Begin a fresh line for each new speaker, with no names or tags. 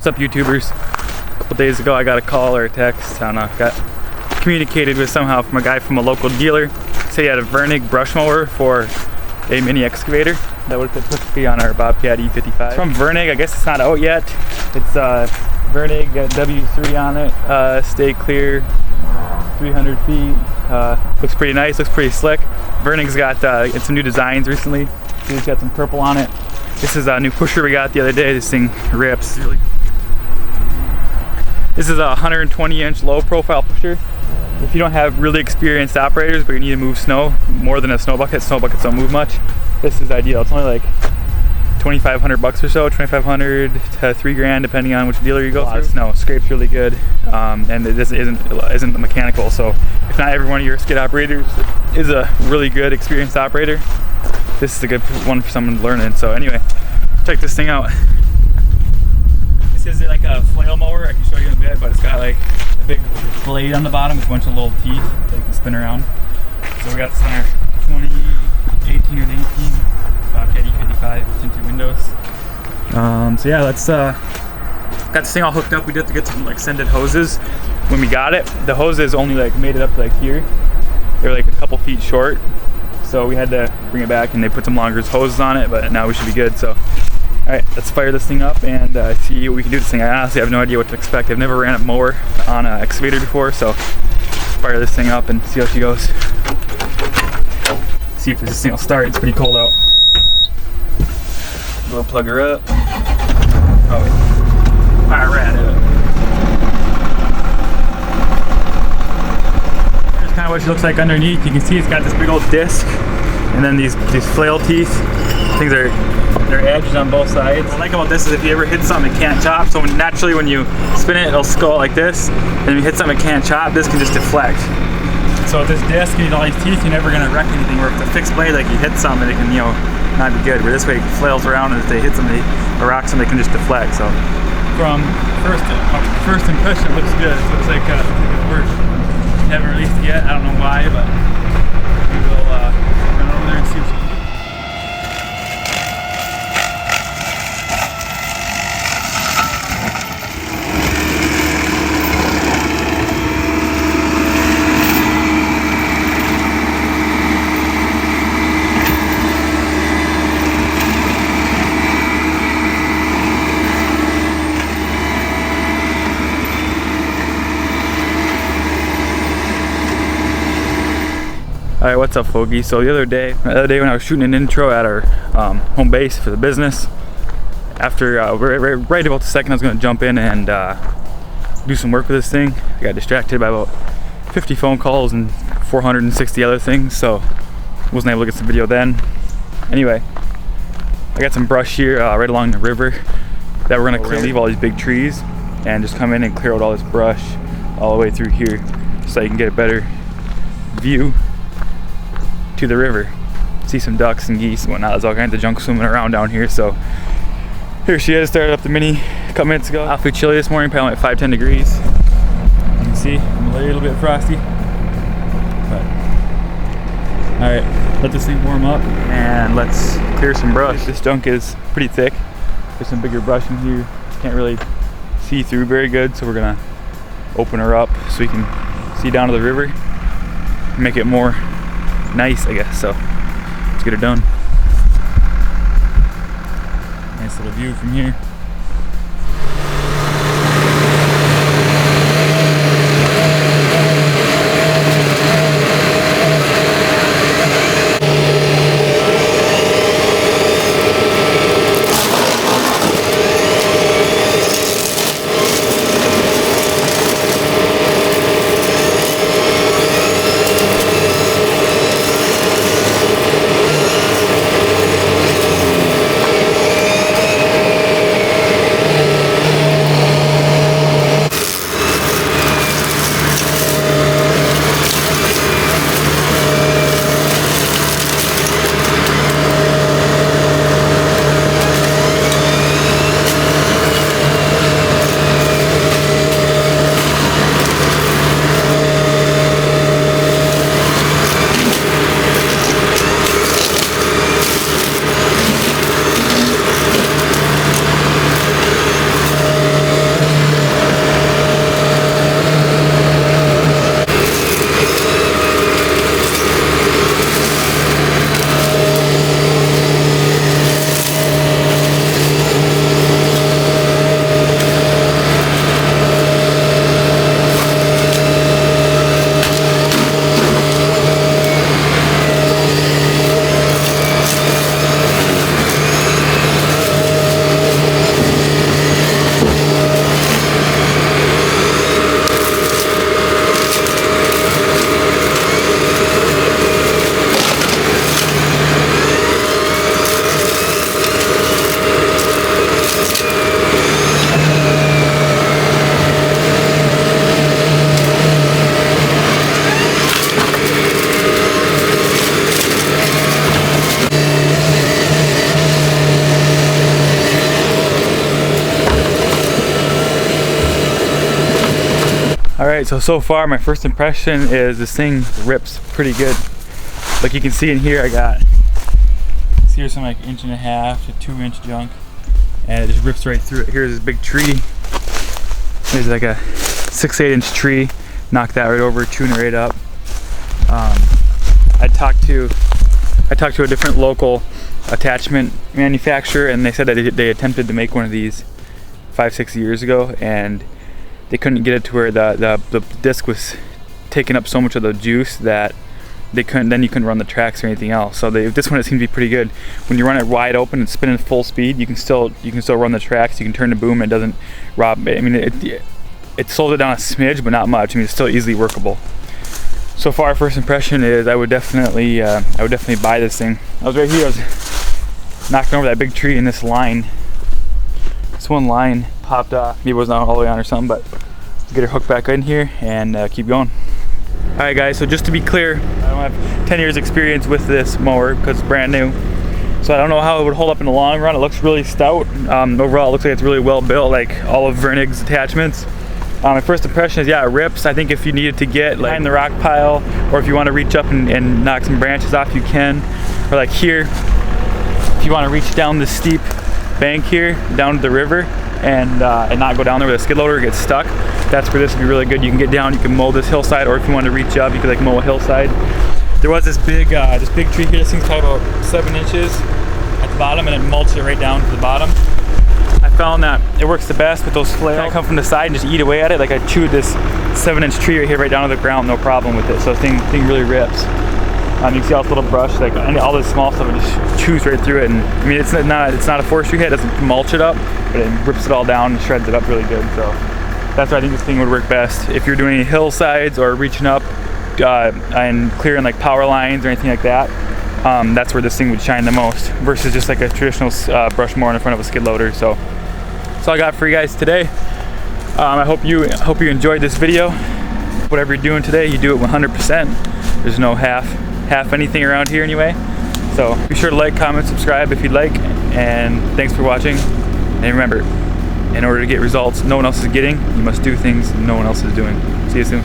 What's up, YouTubers? A couple days ago I got a call or a text, I don't know, got communicated with somehow from a guy from a local dealer. Said he had a Virnig brush mower for a mini excavator that would fit perfectly on our Bobcat E55. It's from Virnig, I guess it's not out yet. It's Virnig, got W3 on it, stay clear, 300 feet. Looks pretty nice, looks pretty slick. Virnig's got some new designs recently. So he's got some purple on it. This is a new pusher we got the other day. This thing rips. This is a 120-inch low profile pusher. If you don't have really experienced operators but you need to move snow more than a snow buckets don't move much, this is ideal. It's only like $2,500 or so, 2,500 to 3 grand depending on which dealer you go through. Snow scrapes really good, and it isn't mechanical. So if not every one of your skid operators is a really good experienced operator, this is a good one for someone learning. So anyway, check this thing out. This is like a flail mower. I can show you in a bit, but it's got like a big blade on the bottom with a bunch of little teeth that you can spin around. So we got this on our 2018 or 19 Bobcat E55 tinted windows. So yeah, let's got this thing all hooked up. We did have to get some like extended hoses. When we got it, the hoses only like made it up to like here. They were like a couple feet short, so we had to bring it back and they put some longer hoses on it, but now we should be good. So alright, let's fire this thing up and see what we can do with this thing. I honestly have no idea what to expect. I've never ran a mower on an excavator before, so let's fire this thing up and see how she goes. See if this thing will start. It's pretty cold out. We'll plug her up. Oh wait. Fire right up. Here's kind of what she looks like underneath. You can see it's got this big old disc and then these flail teeth. Things are their edges on both sides. What I like about this is if you ever hit something it can't chop, so naturally when you spin it, it'll go like this, and if you hit something it can't chop, this can just deflect. So with this disc and all these teeth, you're never gonna wreck anything. Where with a fixed blade, like you hit something, it can, you know, not be good. Where this way it flails around, and if they hit something or rock something, it can just deflect. So from first impression, it looks good. It looks like it works. Haven't released it yet. I don't know why, but we will run over there and see what she can do. Alright, what's up, Fogey? So the other day when I was shooting an intro at our home base for the business, after right about the second I was going to jump in and do some work with this thing, I got distracted by about 50 phone calls and 460 other things, so wasn't able to get some video then. Anyway, I got some brush here right along the river that we're going to leave all these big trees and just come in and clear out all this brush all the way through here so you can get a better view to the river. See some ducks and geese and whatnot. There's all kinds of junk swimming around down here. So here she is. Started up the mini a couple minutes ago. Awfully chilly this morning, probably like 5-10 degrees. You can see I'm a little bit frosty. But alright, let this thing warm up and let's clear some brush. This junk is pretty thick. There's some bigger brush in here. Can't really see through very good, so we're gonna open her up so you can see down to the river. Make it more nice, I guess. So let's get her done. Nice little view from here. Alright, so far my first impression is this thing rips pretty good. Like you can see in here, here's some like 1.5 to 2 inch junk, and it just rips right through it. Here's this big tree. There's like a 6-8 inch tree. Knocked that right over, chewing it right up. I talked to a different local attachment manufacturer, and they said that they attempted to make one of these 5-6 years ago, and they couldn't get it to where the disc was taking up so much of the juice that you couldn't run the tracks or anything else. So this one, it seems to be pretty good. When you run it wide open and spinning full speed, you can still run the tracks. You can turn the boom and it doesn't rob. I mean, it slows it down a smidge, but not much. I mean, it's still easily workable. So far, first impression is I would definitely buy this thing. I was right here. I was knocking over that big tree, and this one line popped off. Maybe it was not all the way on or something, but get her hooked back in here and keep going. Alright guys, so just to be clear, I don't have 10 years experience with this mower because it's brand new. So I don't know how it would hold up in the long run. It looks really stout. Overall, it looks like it's really well built, like all of Virnig's attachments. My first impression is, yeah, it rips. I think if you needed to get behind the rock pile, or if you want to reach up and knock some branches off, you can. Or like here, if you want to reach down this steep bank here, down to the river, and not go down there with a skid loader or get stuck, that's where this would be really good. You can get down, you can mow this hillside, or if you want to reach up, you could like mow a hillside. There was this big tree here. This thing's probably about 7 inches at the bottom, and it mulched it right down to the bottom. I found that it works the best with those flails. I come from the side and just eat away at it. Like I chewed this 7-inch tree right here, right down to the ground, no problem with it. So the thing really rips. You can see all this little brush, like all this small stuff, it just chews right through it. And I mean, it's not a forestry hit. It doesn't mulch it up, but it rips it all down and shreds it up really good. So that's why I think this thing would work best if you're doing any hillsides or reaching up and clearing like power lines or anything like that. That's where this thing would shine the most versus just like a traditional brush mower in front of a skid loader. So that's all I got for you guys today. I hope you enjoyed this video. Whatever you're doing today, you do it 100%. There's no half anything around here anyway. So be sure to like, comment, subscribe if you'd like, and thanks for watching. And remember, in order to get results no one else is getting, you must do things no one else is doing. See you soon.